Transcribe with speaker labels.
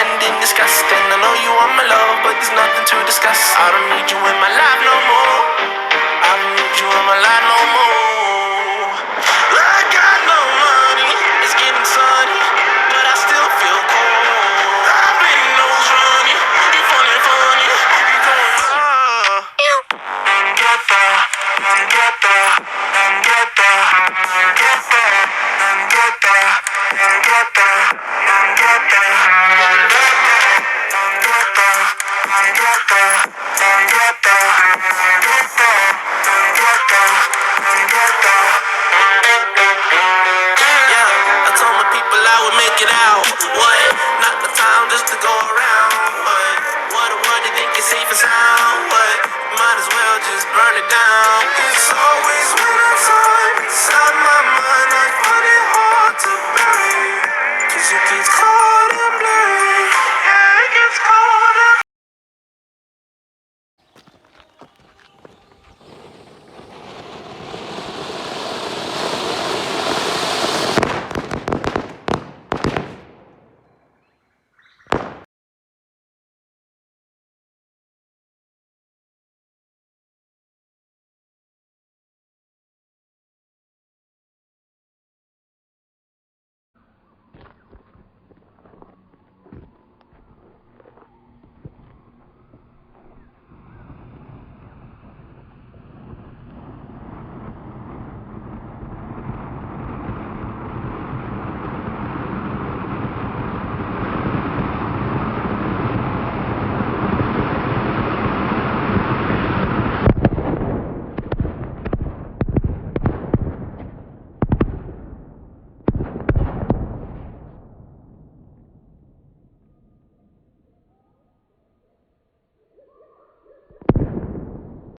Speaker 1: ending disgusting. I know you want my love, but there's nothing to discuss. I don't need you in my life no more. I don't need you in my life no more. I got no money, it's getting sunny, but I still feel cold. I've been nose running, you funny, you going get there, get there, get there, get there, get there, get there, get I told my people I would make it out. What? Not the time just to go around. What? What do you think is safe and sound? What? Might as well just burn it down. So